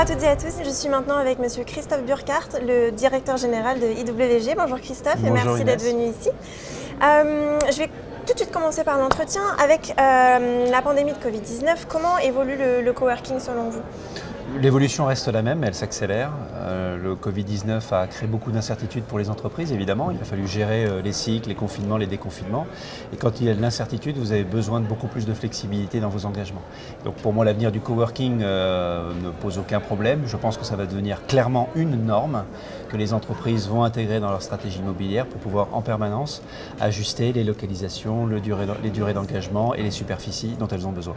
à toutes et à tous, je suis maintenant avec Monsieur Christophe Burkhardt, le directeur général de IWG. Bonjour Christophe. Bonjour et merci d'être venu ici. Je vais tout de suite commencer par l'entretien. Avec la pandémie de Covid-19, comment évolue le coworking selon vous ? L'évolution reste la même, mais elle s'accélère. Le Covid-19 a créé beaucoup d'incertitudes pour les entreprises, évidemment. Il a fallu gérer les cycles, les confinements, les déconfinements. Et quand il y a de l'incertitude, vous avez besoin de beaucoup plus de flexibilité dans vos engagements. Donc pour moi, l'avenir du coworking ne pose aucun problème. Je pense que ça va devenir clairement une norme que les entreprises vont intégrer dans leur stratégie immobilière pour pouvoir en permanence ajuster les localisations, les durées d'engagement et les superficies dont elles ont besoin.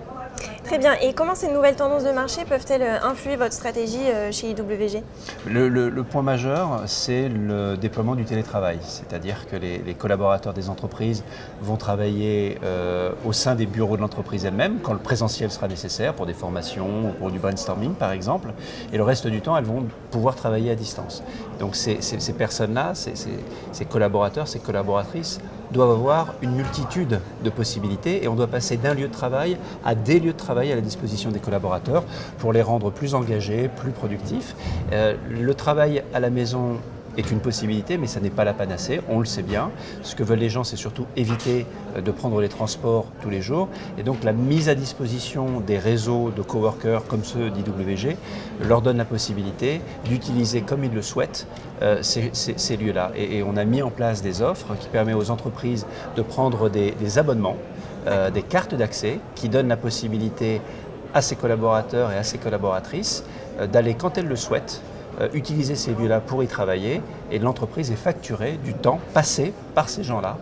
Très bien. Et comment ces nouvelles tendances de marché peuvent-elles influer votre stratégie chez IWG ? Le point majeur, c'est le déploiement du télétravail. C'est-à-dire que les collaborateurs des entreprises vont travailler au sein des bureaux de l'entreprise elle-même, quand le présentiel sera nécessaire pour des formations ou pour du brainstorming par exemple. Et le reste du temps, elles vont pouvoir travailler à distance. Donc ces personnes-là, ces collaborateurs, ces collaboratrices, doivent avoir une multitude de possibilités et on doit passer d'un lieu de travail à des lieux de travail à la disposition des collaborateurs pour les rendre plus engagés, plus productifs. Le travail à la maison est une possibilité, mais ça n'est pas la panacée, on le sait bien. Ce que veulent les gens, c'est surtout éviter de prendre les transports tous les jours. Et donc la mise à disposition des réseaux de coworkers comme ceux d'IWG leur donne la possibilité d'utiliser comme ils le souhaitent ces lieux-là. Et on a mis en place des offres qui permettent aux entreprises de prendre des abonnements, des cartes d'accès qui donnent la possibilité à ses collaborateurs et à ses collaboratrices d'aller quand elles le souhaitent, utiliser ces lieux-là pour y travailler et l'entreprise est facturée du temps passé par ces gens-là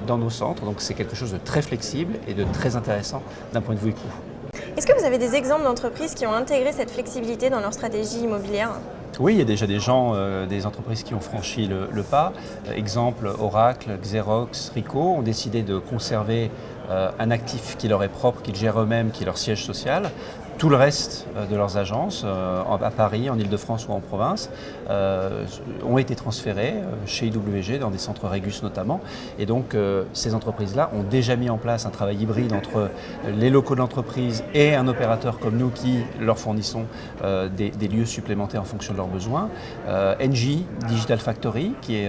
dans nos centres. Donc c'est quelque chose de très flexible et de très intéressant d'un point de vue coût. Est-ce que vous avez des exemples d'entreprises qui ont intégré cette flexibilité dans leur stratégie immobilière ? Oui, il y a déjà des entreprises qui ont franchi le pas. Exemple, Oracle, Xerox, Ricoh ont décidé de conserver un actif qui leur est propre, qu'ils gèrent eux-mêmes, qui est leur siège social. Tout le reste de leurs agences, à Paris, en Ile-de-France ou en province, ont été transférées chez IWG, dans des centres Regus notamment. Et donc, ces entreprises-là ont déjà mis en place un travail hybride entre les locaux de l'entreprise et un opérateur comme nous qui leur fournissons des lieux supplémentaires en fonction de leurs besoins. Engie Digital Factory, qui est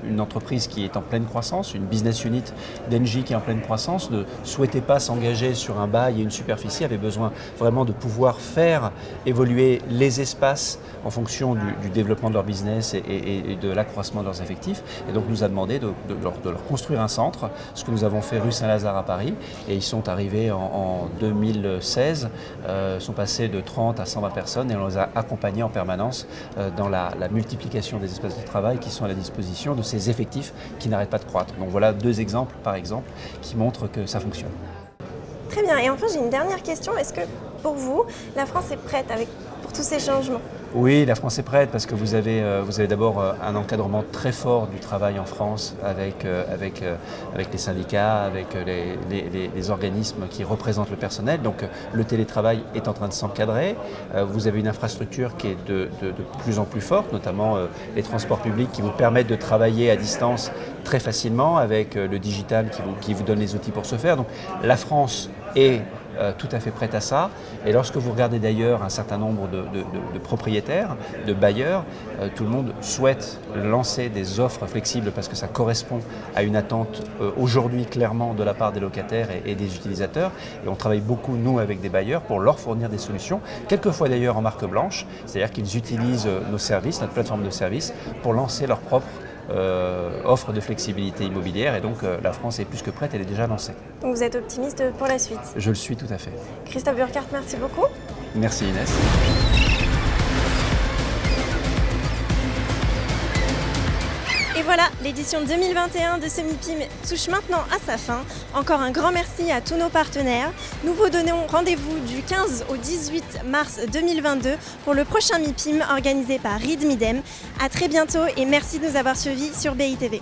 une entreprise qui est en pleine croissance, une business unit d'Engie qui est en pleine croissance, ne souhaitait pas s'engager sur un bail et une superficie, avait besoin vraiment de pouvoir faire évoluer les espaces en fonction du développement de leur business et de l'accroissement de leurs effectifs. Et donc nous a demandé de leur construire un centre, ce que nous avons fait rue Saint-Lazare à Paris. Et ils sont arrivés en 2016, sont passés de 30 à 120 personnes et on les a accompagnés en permanence dans la multiplication des espaces de travail qui sont à la disposition de ces effectifs qui n'arrêtent pas de croître. Donc voilà deux exemples, par exemple, qui montrent que ça fonctionne. Très bien. Et enfin, j'ai une dernière question. Est-ce que, pour vous, la France est prête pour tous ces changements ? Oui, la France est prête parce que vous avez d'abord un encadrement très fort du travail en France avec les syndicats, avec les organismes qui représentent le personnel. Donc le télétravail est en train de s'encadrer. Vous avez une infrastructure qui est de plus en plus forte, notamment les transports publics qui vous permettent de travailler à distance très facilement avec le digital qui vous donne les outils pour ce faire. Donc la France est tout à fait prête à ça. Et lorsque vous regardez d'ailleurs un certain nombre de propriétaires, de bailleurs, tout le monde souhaite lancer des offres flexibles parce que ça correspond à une attente aujourd'hui clairement de la part des locataires et des utilisateurs. Et on travaille beaucoup, nous, avec des bailleurs pour leur fournir des solutions, quelquefois d'ailleurs en marque blanche, c'est-à-dire qu'ils utilisent nos services, notre plateforme de services, pour lancer leur propre offre de flexibilité immobilière et donc la France est plus que prête, elle est déjà lancée. Donc vous êtes optimiste pour la suite ? Je le suis tout à fait. Christophe Burkhardt, merci beaucoup. Merci Inès. Et voilà, l'édition 2021 de ce MIPIM touche maintenant à sa fin. Encore un grand merci à tous nos partenaires. Nous vous donnons rendez-vous du 15 au 18 mars 2022 pour le prochain MIPIM organisé par Reed Midem. À très bientôt et merci de nous avoir suivis sur BITV.